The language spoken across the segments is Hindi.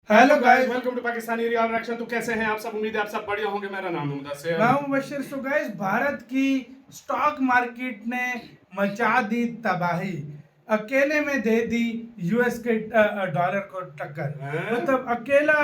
Hello guys, welcome to Pakistani real reaction. तो कैसे हैं आप सब? उम्मीद है आप सब बढ़िया होंगे। मेरा नाम है मुदस्सिर। मैं हूं मुबश्शिर। सो गाइस, भारत की स्टॉक मार्केट ने मचा दी तबाही, अकेले में दे दी यूएस के डॉलर को टक्कर। मतलब अकेला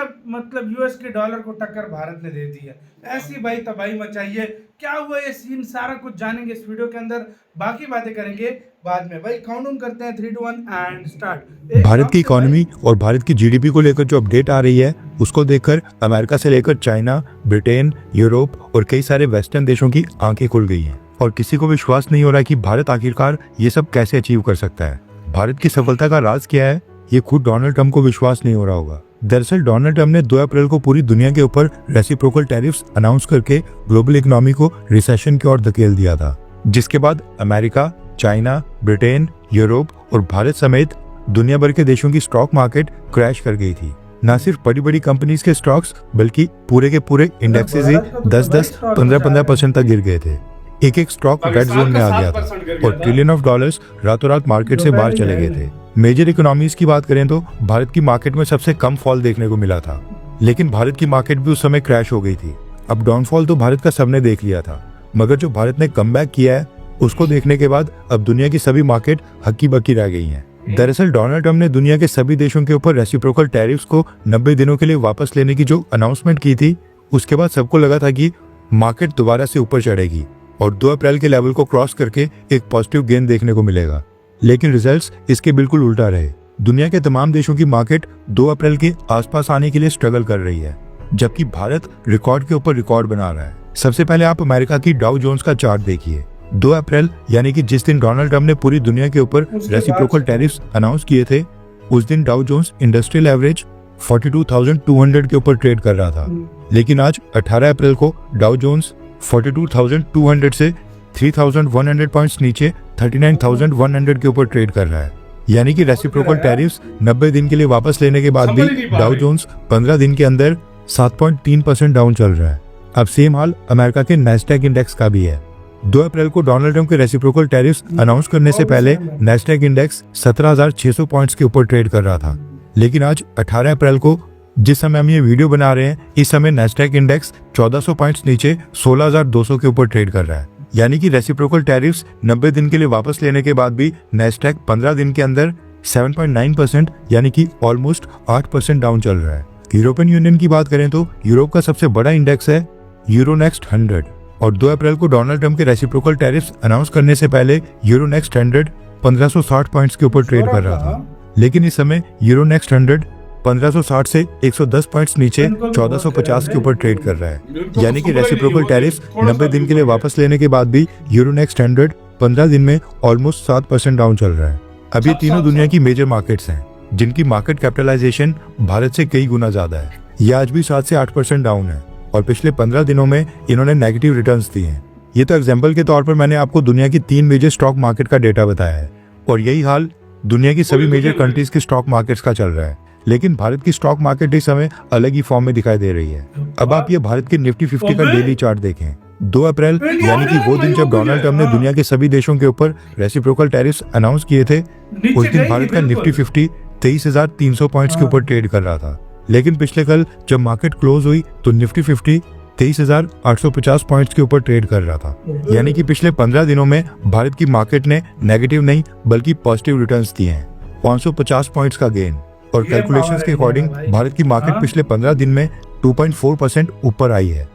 यूएस के डॉलर को टक्कर भारत ने दे दी है। ऐसी भाई तबाही मचाई है। क्या हुआ ये सीन, सारा कुछ जानेंगे इस वीडियो के अंदर। बाकी बातें करेंगे बाद में। भाई काउंट डाउन करते हैं 3 2 1 एंड स्टार्ट। भारत की इकोनॉमी और भारत की जीडीपी को लेकर जो अपडेट आ रही है उसको देखकर अमेरिका से लेकर चाइना, ब्रिटेन, यूरोप और कई सारे वेस्टर्न देशों की आंखें खुल गई हैं और किसी को विश्वास नहीं हो रहा कि भारत आखिरकार ये सब कैसे अचीव कर सकता है। भारत की सफलता का राज क्या है, ये खुद डोनाल्ड ट्रंप को विश्वास नहीं हो रहा होगा। दरअसल डोनाल्ड ट्रंप ने 2 अप्रैल को पूरी दुनिया के ऊपर रेसिप्रोकल टैरिफ्स अनाउंस करके ग्लोबल इकोनॉमी को रिसेशन की ओर धकेल दिया था, जिसके बाद अमेरिका, चाइना, ब्रिटेन, यूरोप और भारत समेत दुनिया भर के देशों की स्टॉक मार्केट क्रैश कर गई थी। न सिर्फ बड़ी बड़ी कंपनीज के स्टॉक्स बल्कि पूरे के पूरे इंडेक्सेस ही 10-10, 15-15% तक गिर गए थे। एक स्टॉक रेड जोन में आ गया था और ट्रिलियन ऑफ डॉलर्स रातों रात मार्केट से बाहर चले गए थे। मेजर इकोनॉमीज की बात करें तो भारत की मार्केट में सबसे कम फॉल देखने को मिला था, लेकिन भारत की मार्केट भी उस समय क्रैश हो गई थी। अब डाउनफॉल तो भारत का सबने देख लिया था, मगर जो भारत ने कमबैक किया है उसको देखने के बाद अब दुनिया की सभी मार्केट हक्की बक्की रह गई हैं। दरअसल डोनाल्ड ट्रंप ने दुनिया के सभी देशों के ऊपर रेसिप्रोकल टैरिफ्स को 90 दिनों के लिए वापस लेने की जो अनाउंसमेंट की थी, उसके बाद सबको लगा था कि मार्केट दोबारा से ऊपर चढ़ेगी और 2 अप्रैल के लेवल को क्रॉस करके एक पॉजिटिव गेन देखने को मिलेगा। लेकिन रिजल्ट्स इसके बिल्कुल उल्टा रहे। दुनिया के तमाम देशों की मार्केट 2 अप्रैल के आसपास आने के लिए स्ट्रगल कर रही है, जबकि भारत रिकॉर्ड के ऊपर रिकॉर्ड बना रहा है। सबसे पहले आप अमेरिका की डाउ जोन्स का चार्ट देखिए। 2 अप्रैल यानी कि जिस दिन डोनाल्ड ट्रंप ने पूरी दुनिया के ऊपर रेसिप्रोकल टैरिफ्स अनाउंस किए थे, उस दिन डाउ जोन्स इंडस्ट्रियल एवरेज 42,200 के ऊपर ट्रेड कर रहा था। लेकिन आज 18 अप्रैल को डाउ जोन्स 42,200 से 3,100 पॉइंट्स नीचे 39,100 के ऊपर ट्रेड कर रहा है। यानी कि रेसिप्रोकल टैरिफ्स 90 दिन के लिए वापस लेने के बाद भी डाउ जोन्स 15 दिन के अंदर 7.3% डाउन चल रहा है। अब सेम हाल अमेरिका के नैस्डैक इंडेक्स का भी है। 2 अप्रैल को डोनाल्ड ट्रंप के रेसिप्रोकल टैरिफ्स अनाउंस करने से पहले नैस्डैक इंडेक्स 17,600 पॉइंट्स के ऊपर ट्रेड कर रहा था, लेकिन आज 18 अप्रैल को जिस समय हम ये वीडियो बना रहे हैं, इस समय नैस्डैक इंडेक्स 1400 पॉइंट्स नीचे 16,200 के ऊपर ट्रेड कर रहा है। यानी कि रेसिप्रोकल टैरिफ्स 90 दिन के लिए वापस लेने के बाद भी नैस्डैक 15 दिन के अंदर 7.9% यानी कि ऑलमोस्ट 8% डाउन चल रहा है। यूरोपियन यूनियन की बात करें तो यूरोप का सबसे बड़ा इंडेक्स है यूरोनेक्स्ट 100 और 2 अप्रैल को डोनाल्ड ट्रंप के रेसिप्रोकल टैरिफ्स अनाउंस करने से पहले यूरोनेक्स्ट 100 1560 पॉइंट्स के ऊपर ट्रेड कर रहा था, लेकिन इस समय यूरोनेक्स्ट 100 1560 से 110 पॉइंट्स नीचे 1450 के ऊपर ट्रेड कर रहा है। यानी कि रेसिप्रोकल टैरिफ्स 90 दिन के लिए वापस लेने के बाद भी यूरोनेक्स्ट 100 15 दिन में ऑलमोस्ट 7% डाउन चल रहा है। अब ये तीनों दुनिया की मेजर मार्केट्स हैं, जिनकी मार्केट कैपिटलाइजेशन भारत से कई गुना ज्यादा है। ये आज भी 7 से 8% डाउन है और पिछले 15 दिनों में इन्होंने नेगेटिव रिटर्न्स दिए हैं। ये तो एग्जाम्पल के तौर पर मैंने आपको दुनिया की 3 मेजर स्टॉक मार्केट का डेटा बताया है और यही हाल दुनिया की सभी मेजर कंट्रीज के स्टॉक मार्केट्स का चल रहा है। लेकिन भारत की स्टॉक मार्केट इस समय अलग ही फॉर्म में दिखाई दे रही है। अब आप ये भारत के निफ्टी 50 का डेली चार्ट देखें। 2 अप्रैल यानी कि वो दिन जब डोनाल्ड ट्रंप ने दुनिया के सभी देशों के ऊपर रेसिप्रोकल टैरिफ्स अनाउंस किए थे, उस दिन भारत का निफ्टी 50 23,300 पॉइंट्स के ऊपर ट्रेड कर रहा था। लेकिन पिछले कल जब मार्केट क्लोज हुई तो निफ्टी 50 23,850 पॉइंट्स के ऊपर ट्रेड कर रहा था। यानी कि पिछले 15 दिनों में भारत की मार्केट ने नेगेटिव नहीं बल्कि पॉजिटिव रिटर्न्स दिए हैं, 550 पॉइंट्स का गेन। और कैलकुलेशंस के अकॉर्डिंग भारत की मार्केट पिछले 15 दिन में 2.4% ऊपर आई है।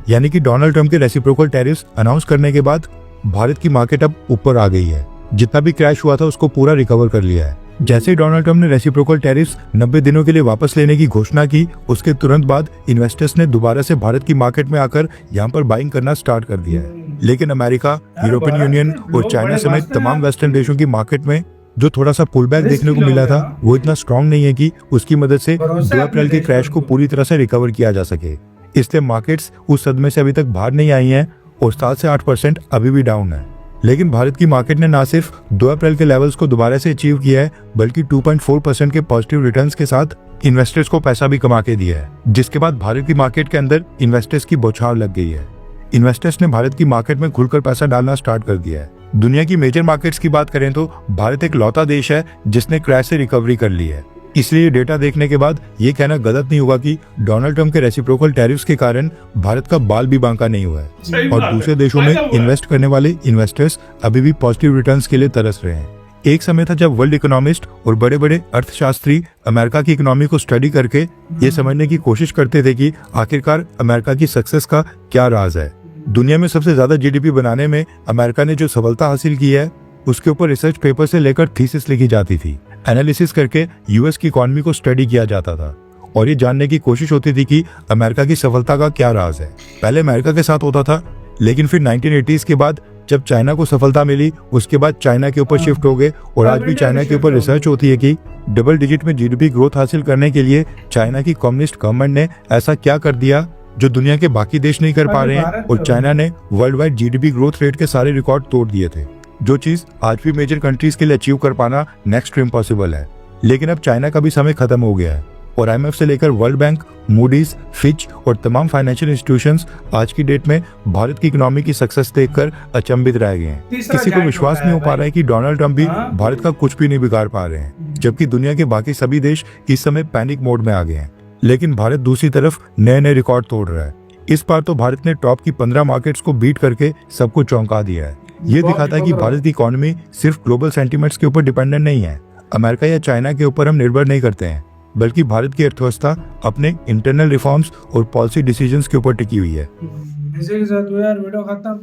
यानी कि डोनाल्ड ट्रंप के रेसिप्रोकल टैरिफ्स अनाउंस करने के बाद भारत की मार्केट अब ऊपर आ गई है। जितना भी क्रैश हुआ था उसको पूरा रिकवर कर लिया है। जैसे ही डोनाल्ड ट्रंप ने रेसिप्रोकल टैरिफ्स 90 दिनों के लिए वापस लेने की घोषणा की, उसके तुरंत बाद इन्वेस्टर्स ने दोबारा से भारत की मार्केट में आकर यहाँ पर बाइंग करना स्टार्ट कर दिया है। लेकिन अमेरिका, यूरोपियन यूनियन और चाइना समेत तमाम वेस्टर्न देशों की मार्केट में जो थोड़ा सा पुल बैक देखने को मिला था, वो इतना स्ट्रांग नहीं है कि उसकी मदद से 2 अप्रैल के क्रैश को पूरी तरह से रिकवर किया जा सके। इसलिए मार्केट्स उस सदमे से अभी तक बाहर नहीं आई हैं और 7 से 8% अभी भी डाउन है। लेकिन भारत की मार्केट ने ना सिर्फ 2 अप्रैल के लेवल्स को दोबारा से अचीव किया है, बल्कि 2.4% के पॉजिटिव रिटर्न्स के साथ इन्वेस्टर्स को पैसा भी कमा के दिया है, जिसके बाद भारत की मार्केट के अंदर इन्वेस्टर्स की बौछार लग गई है। इन्वेस्टर्स ने भारत की मार्केट में खुलकर पैसा डालना स्टार्ट कर दिया है। दुनिया की मेजर मार्केट्स की बात करें तो भारत एक लौता देश है जिसने क्रैश से रिकवरी कर ली है। इसलिए डेटा देखने के बाद ये कहना गलत नहीं होगा कि डोनाल्ड ट्रंप के रेसिप्रोकल टैरिफ्स के कारण भारत का बाल भी बांका नहीं हुआ सही है बात और है। दूसरे देशों में फायदा हुआ है। इन्वेस्ट करने वाले इन्वेस्टर्स अभी भी पॉजिटिव रिटर्न्स के लिए तरस रहे हैं। एक समय था जब वर्ल्ड इकोनॉमिस्ट और बड़े बड़े अर्थशास्त्री अमेरिका की इकोनॉमी को स्टडी करके ये समझने की कोशिश करते थे कि आखिरकार अमेरिका की सक्सेस का क्या राज है। दुनिया में सबसे ज्यादा जीडीपी बनाने में अमेरिका ने जो सफलता हासिल की है उसके ऊपर रिसर्च पेपर से लेकर थीसिस लिखी जाती थी। एनालिसिस करके यूएस की इकोनॉमी को स्टडी किया जाता था और ये जानने की कोशिश होती थी कि अमेरिका की सफलता का क्या राज है। पहले अमेरिका के साथ होता था, लेकिन फिर 1980s के बाद जब चाइना को सफलता मिली उसके बाद चाइना के ऊपर शिफ्ट हो गए और आज भी चाइना के ऊपर रिसर्च होती है कि डबल डिजिट में जीडीपी ग्रोथ हासिल करने के लिए चाइना की कम्युनिस्ट गवर्नमेंट ने ऐसा क्या कर दिया जो दुनिया के बाकी देश नहीं कर पा रहे हैं, और चाइना ने world wide GDP growth rate के सारे रिकॉर्ड तोड़ दिए थे, जो चीज आज भी मेजर कंट्रीज के लिए अचीव कर पाना नेक्स्ट टू इम्पॉसिबल है। लेकिन अब चाइना का भी समय खत्म हो गया है और आईएमएफ से लेकर वर्ल्ड बैंक, मूडीज, फिच और तमाम फाइनेंशियल इंस्टीट्यूशंस आज की डेट में भारत की इकोनॉमी की सक्सेस देखकर अचंभित रह गए हैं। तीसरा किसी को जाइंट विश्वास होता नहीं हो है पा रहा है कि डोनाल्ड ट्रंप भी हाँ। भारत का कुछ भी नहीं बिगाड़ पा रहे हैं, जबकि दुनिया के बाकी सभी देश इस समय पैनिक मोड में आ गए हैं। लेकिन भारत दूसरी तरफ नए नए रिकॉर्ड तोड़ रहा है। इस बार तो भारत ने टॉप की 15 मार्केट्स को बीट करके सबको चौंका दिया है। ये दिखाता है कि भारत की इकोनॉमी सिर्फ ग्लोबल सेंटीमेंट्स के ऊपर डिपेंडेंट नहीं है। अमेरिका या चाइना के ऊपर हम निर्भर नहीं करते हैं, बल्कि भारत की अर्थव्यवस्था अपने इंटरनल रिफॉर्म्स और पॉलिसी डिसीजंस के ऊपर टिकी हुई है। इसी के साथ यार वीडियो खत्म।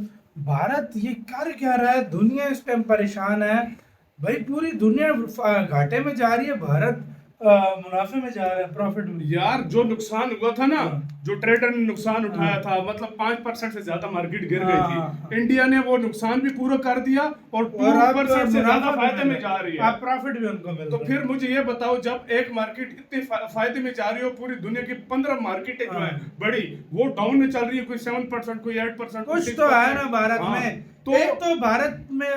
भारत ये कर क्या रहा है, दुनिया इस टाइम परेशान है भाई, पूरी दुनिया घाटे में जा रही है, भारत मुनाफे में जा रहा है, प्रॉफिट में। यार जो नुकसान हुआ था ना, जो ट्रेडर ने नुकसान उठाया था, मतलब 5% से ज्यादा मार्केट गिर गई थी, इंडिया ने वो नुकसान भी पूरा कर दिया और 2% से ज्यादा फायदे में जा रही है। आप प्रॉफिट भी उनको मिल तो फिर मुझे ये बताओ, जब एक मार्केट इतने फायदे में जा रही हो, पूरी दुनिया की 15 मार्केटें जो है बड़ी, वो डाउन में चल रही है, कोई 7%, कोई 8%, कुछ तो है ना भारत में। तो एक तो भारत में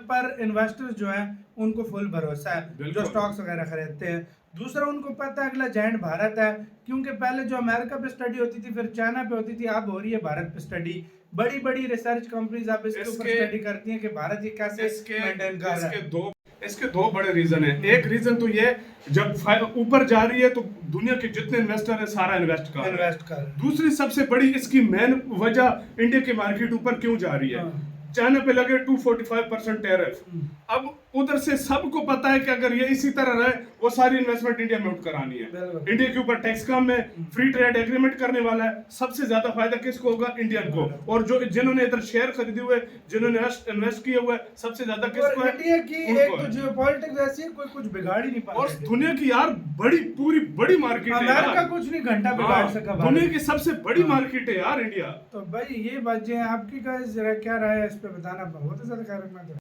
पर इन्वेस्टर्स जो है उनको फुल भरोसा है, जो स्टॉक्स वगैरह खरीदते हैं। दूसरा, उनको पता है अगला जायंट भारत है, क्योंकि पहले जो अमेरिका पे स्टडी होती थी, फिर चाइना पे होती थी, अब हो रही है भारत पे स्टडी। बड़ी बड़ी रिसर्च कंपनीज अब इसके ऊपर स्टडी करती हैं कि भारत ये कैसे मेंटेन कर रहा है। इसके दो बड़े रीजन है। एक रीजन तो ये, जब ऊपर जा रही है तो दुनिया के जितने इन्वेस्टर है सारा इन्वेस्ट कर। दूसरी सबसे बड़ी इसकी मेन वजह, इंडिया की मार्केट ऊपर क्यों जा रही है, चाइना पे लगे 245% टैरिफ। अब उधर से सबको पता है कि अगर ये इसी तरह रहे, वो सारी इन्वेस्टमेंट इंडिया में करानी है। इंडिया के ऊपर टैक्स कम है, फ्री ट्रेड एग्रीमेंट करने वाला है, सबसे ज्यादा फायदा किसको होगा, इंडियन को। और जो जिन्होंने इधर शेयर खरीदे हुए, जिन्होंने इन्वेस्ट किए हुए, सबसे ज्यादा किसको है, इंडिया की एक तो जियोपॉलिटिक्स ऐसी है, कोई कुछ बिगाड़ ही नहीं पाता। और दुनिया की यार पूरी बड़ी मार्केट है, अमेरिका कुछ नहीं घंटा बिगाड़ सका। दुनिया की सबसे बड़ी मार्केट है यार इंडिया। तो भाई ये बात जो है आपकी, का क्या राय है इस पे बताना, बहुत ज्यादा कार्यक्रम